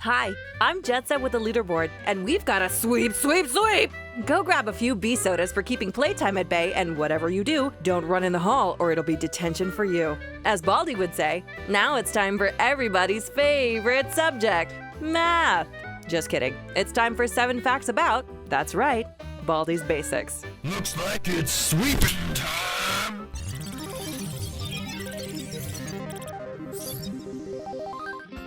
Hi, I'm Jet Set with the leaderboard, and we've got a sweep! Go grab a few B sodas for keeping playtime at bay, and whatever you do, don't run in the hall or it'll be detention for you. As Baldi would say, now it's time for everybody's favorite subject, math. Just kidding. It's time for 7 facts about, that's right, Baldi's Basics. Looks like it's sweeping time!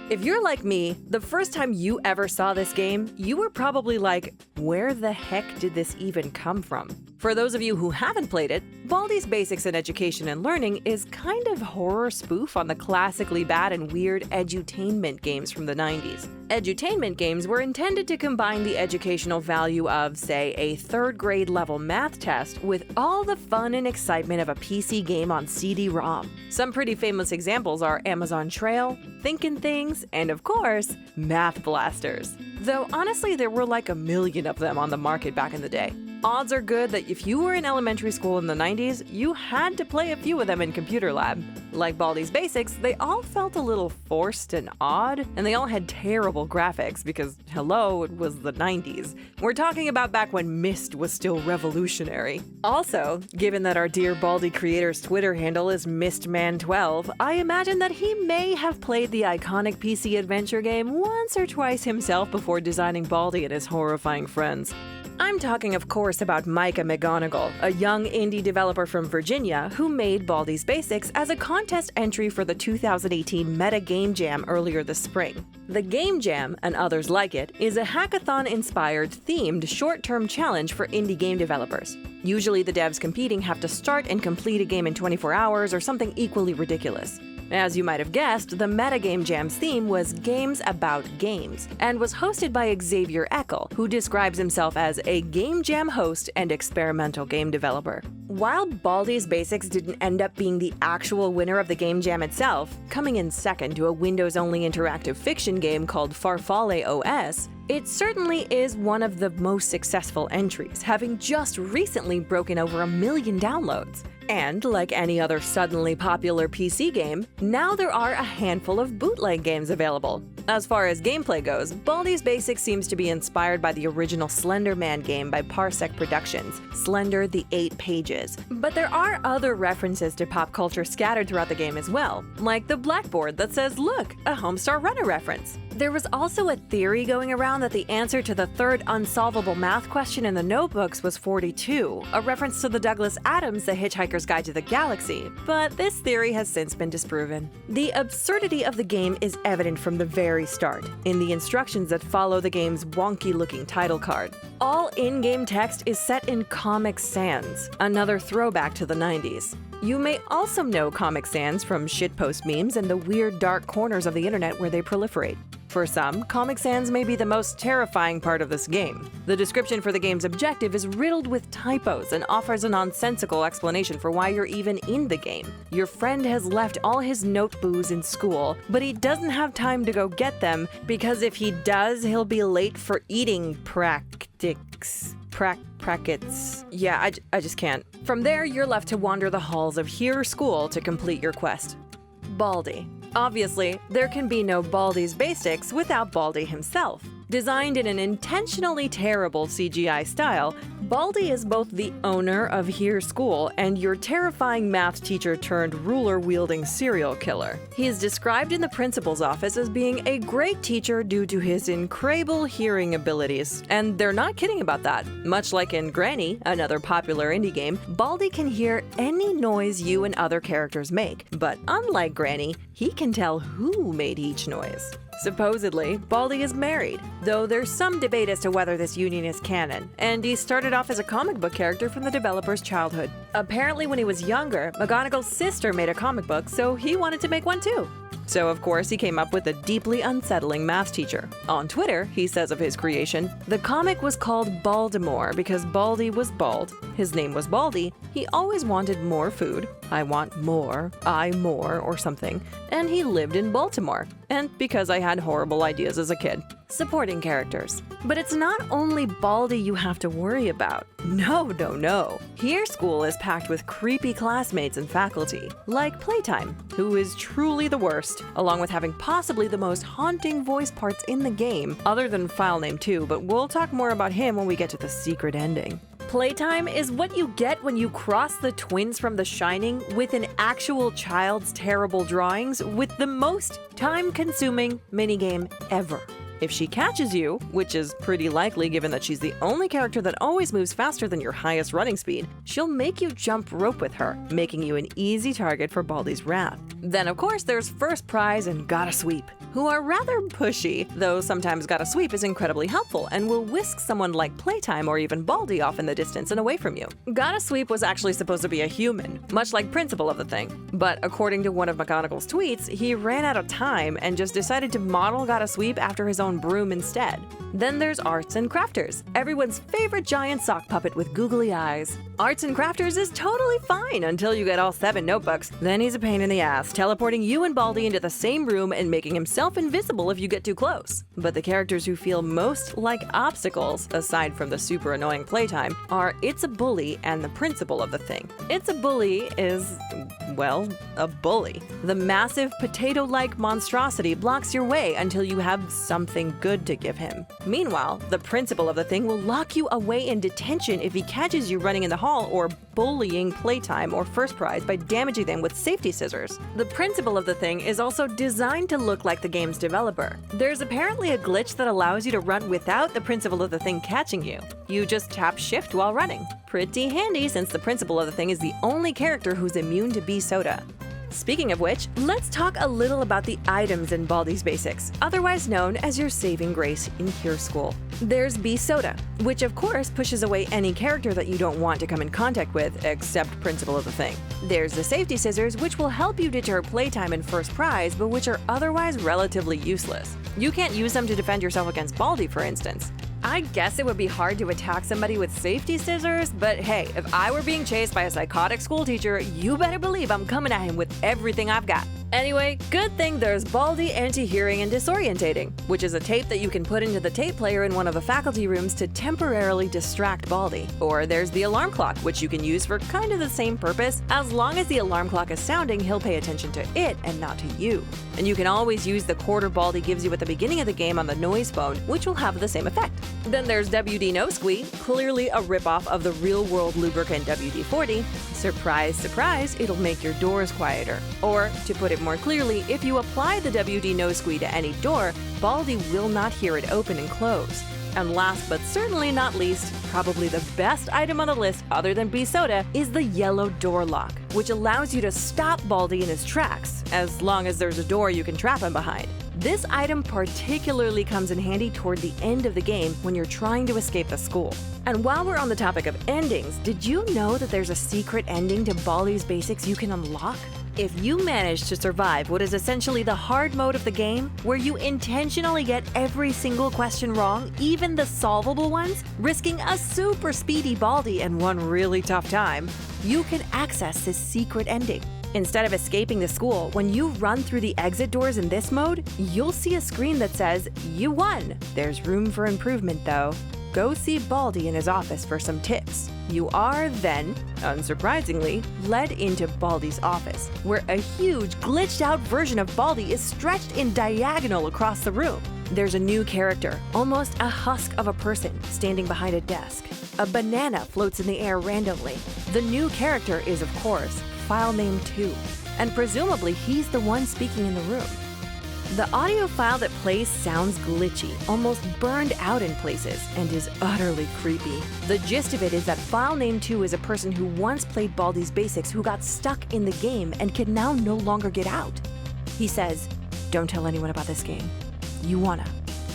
If you're like me, the first time you ever saw this game, you were probably like, where the heck did this even come from? For those of you who haven't played it, Baldi's Basics in Education and Learning is kind of horror spoof on the classically bad and weird edutainment games from the 90s. Edutainment games were intended to combine the educational value of, say, a 3rd grade level math test with all the fun and excitement of a PC game on CD-ROM. Some pretty famous examples are Amazon Trail, Thinkin' Things, and of course, Math Blasters. Though honestly, there were like a million of them on the market back in the day. Odds are good that if you were in elementary school in the 90s, you had to play a few of them in computer lab. Like Baldi's Basics, they all felt a little forced and odd, and they all had terrible graphics because, hello, it was the 90s. We're talking about back when Myst was still revolutionary. Also, given that our dear Baldi creator's Twitter handle is Mystman12, I imagine that he may have played the iconic PC adventure game once or twice himself before designing Baldi and his horrifying friends. I'm talking, of course, about Micah McGonigal, a young indie developer from Virginia who made Baldi's Basics as a contest entry for the 2018 Meta Game Jam earlier this spring. The Game Jam, and others like it, is a hackathon-inspired, themed, short-term challenge for indie game developers. Usually the devs competing have to start and complete a game in 24 hours or something equally ridiculous. As you might have guessed, the Meta Game Jam's theme was Games About Games, and was hosted by Xavier Eckel, who describes himself as a game jam host and experimental game developer. While Baldi's Basics didn't end up being the actual winner of the game jam itself, coming in second to a Windows-only interactive fiction game called Farfalle OS, it certainly is one of the most successful entries, having just recently broken over 1 million downloads. And, like any other suddenly popular PC game, now there are a handful of bootleg games available. As far as gameplay goes, Baldi's Basics seems to be inspired by the original Slender Man game by Parsec Productions, Slender the 8 Pages. But there are other references to pop culture scattered throughout the game as well, like the blackboard that says, "Look, a Homestar Runner reference." There was also a theory going around that the answer to the 3rd unsolvable math question in the notebooks was 42, a reference to the Douglas Adams' The Hitchhiker's Guide to the Galaxy, but this theory has since been disproven. The absurdity of the game is evident from the very start, in the instructions that follow the game's wonky-looking title card. All in-game text is set in Comic Sans, another throwback to the 90s. You may also know Comic Sans from shitpost memes and the weird dark corners of the internet where they proliferate. For some, Comic Sans may be the most terrifying part of this game. The description for the game's objective is riddled with typos and offers a nonsensical explanation for why you're even in the game. Your friend has left all his note booze in school, but he doesn't have time to go get them because if he does, he'll be late for eating practice. Brackets. Yeah, I just can't. From there, you're left to wander the halls of Here School to complete your quest. Baldi. Obviously, there can be no Baldi's Basics without Baldi himself. Designed in an intentionally terrible CGI style, Baldi is both the owner of Here School and your terrifying math teacher turned ruler-wielding serial killer. He is described in the principal's office as being a great teacher due to his incredible hearing abilities. And they're not kidding about that. Much like in Granny, another popular indie game, Baldi can hear any noise you and other characters make. But unlike Granny, he can tell who made each noise. Supposedly, Baldi is married, though there's some debate as to whether this union is canon, and he started off as a comic book character from the developer's childhood. Apparently when he was younger, McGonigal's sister made a comic book, so he wanted to make one too. So of course he came up with a deeply unsettling math teacher. On Twitter, he says of his creation, "The comic was called Baltimore because Baldi was bald, his name was Baldi, he always wanted more food, I want more, or something, and he lived in Baltimore, and because I had horrible ideas as a kid." Supporting characters. But it's not only Baldi you have to worry about. No. Here school is packed with creepy classmates and faculty, like Playtime, who is truly the worst, along with having possibly the most haunting voice parts in the game, other than Filename 2, but we'll talk more about him when we get to the secret ending. Playtime is what you get when you cross the twins from The Shining with an actual child's terrible drawings with the most time-consuming minigame ever. If she catches you, which is pretty likely given that she's the only character that always moves faster than your highest running speed, she'll make you jump rope with her, making you an easy target for Baldi's wrath. Then of course there's First Prize and Gotta Sweep, who are rather pushy, though sometimes Gotta Sweep is incredibly helpful and will whisk someone like Playtime or even Baldi off in the distance and away from you. Gotta Sweep was actually supposed to be a human, much like Principal of the Thing, but according to one of McGonagall's tweets, he ran out of time and just decided to model Gotta Sweep after his own broom instead. Then there's Arts and Crafters, everyone's favorite giant sock puppet with googly eyes. Arts and Crafters is totally fine until you get all 7 notebooks, then he's a pain in the ass, teleporting you and Baldi into the same room and making himself invisible if you get too close. But the characters who feel most like obstacles, aside from the super annoying Playtime, are It's a Bully and the Principal of the Thing. It's a Bully is, well, a bully. The massive potato-like monstrosity blocks your way until you have something good to give him. Meanwhile, the Principal of the Thing will lock you away in detention if he catches you running in the hall or bullying Playtime or First Prize by damaging them with safety scissors. The Principal of the Thing is also designed to look like the game's developer. There's apparently a glitch that allows you to run without the Principal of the Thing catching you. You just tap shift while running. Pretty handy since the Principal of the Thing is the only character who's immune to Bee Soda. Speaking of which, let's talk a little about the items in Baldi's Basics, otherwise known as your saving grace in Cure School. There's Bee Soda, which of course pushes away any character that you don't want to come in contact with, except Principal of the Thing. There's the Safety Scissors, which will help you deter Playtime and First Prize, but which are otherwise relatively useless. You can't use them to defend yourself against Baldi, for instance. I guess it would be hard to attack somebody with safety scissors, but hey, if I were being chased by a psychotic school teacher, you better believe I'm coming at him with everything I've got. Anyway, good thing there's Baldi Anti-Hearing and Disorientating, which is a tape that you can put into the tape player in one of the faculty rooms to temporarily distract Baldi. Or there's the alarm clock, which you can use for kind of the same purpose. As long as the alarm clock is sounding, he'll pay attention to it and not to you. And you can always use the quarter Baldi gives you at the beginning of the game on the noise phone, which will have the same effect. Then there's WD No Squee, clearly a ripoff of the real-world lubricant WD-40. Surprise, surprise, it'll make your doors quieter. Or, to put it more clearly, if you apply the WD No Squee to any door, Baldi will not hear it open and close. And last but certainly not least, probably the best item on the list other than Bee Soda is the yellow door lock, which allows you to stop Baldi in his tracks, as long as there's a door you can trap him behind. This item particularly comes in handy toward the end of the game when you're trying to escape the school. And while we're on the topic of endings, did you know that there's a secret ending to Baldi's Basics you can unlock? If you manage to survive what is essentially the hard mode of the game, where you intentionally get every single question wrong, even the solvable ones, risking a super speedy Baldi and one really tough time, you can access this secret ending. Instead of escaping the school, when you run through the exit doors in this mode, you'll see a screen that says, "You won." There's room for improvement though. Go see Baldi in his office for some tips. You are then, unsurprisingly, led into Baldi's office, where a huge glitched out version of Baldi is stretched in diagonal across the room. There's a new character, almost a husk of a person, standing behind a desk. A banana floats in the air randomly. The new character is, of course, Filename 2, and presumably he's the one speaking in the room. The audio file that plays sounds glitchy, almost burned out in places, and is utterly creepy. The gist of it is that Filename 2 is a person who once played Baldi's Basics who got stuck in the game and can now no longer get out. He says, "Don't tell anyone about this game. You wanna.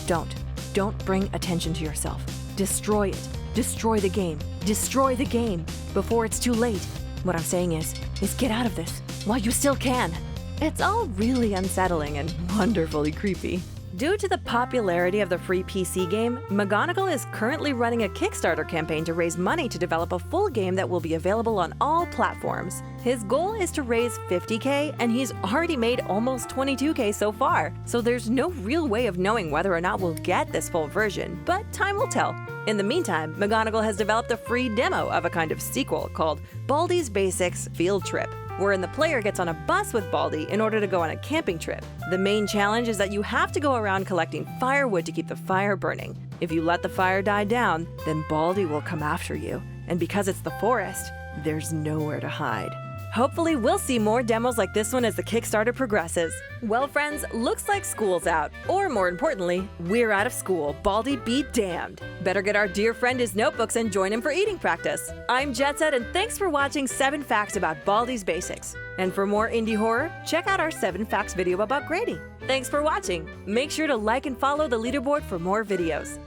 Don't bring attention to yourself. Destroy it. Destroy the game. Destroy the game before it's too late. What I'm saying is get out of this while you still can." It's all really unsettling and wonderfully creepy. Due to the popularity of the free PC game, McGonagall is currently running a Kickstarter campaign to raise money to develop a full game that will be available on all platforms. His goal is to raise $50K, and he's already made almost $22K so far, so there's no real way of knowing whether or not we'll get this full version, but time will tell. In the meantime, McGonagall has developed a free demo of a kind of sequel called Baldi's Basics Field Trip, wherein the player gets on a bus with Baldi in order to go on a camping trip. The main challenge is that you have to go around collecting firewood to keep the fire burning. If you let the fire die down, then Baldi will come after you. And because it's the forest, there's nowhere to hide. Hopefully, we'll see more demos like this one as the Kickstarter progresses. Well, friends, looks like school's out. Or more importantly, we're out of school. Baldi be damned. Better get our dear friend his notebooks and join him for eating practice. I'm Jetset, and thanks for watching 7 Facts about Baldi's Basics. And for more indie horror, check out our 7 Facts video about Grady. Thanks for watching. Make sure to like and follow the leaderboard for more videos.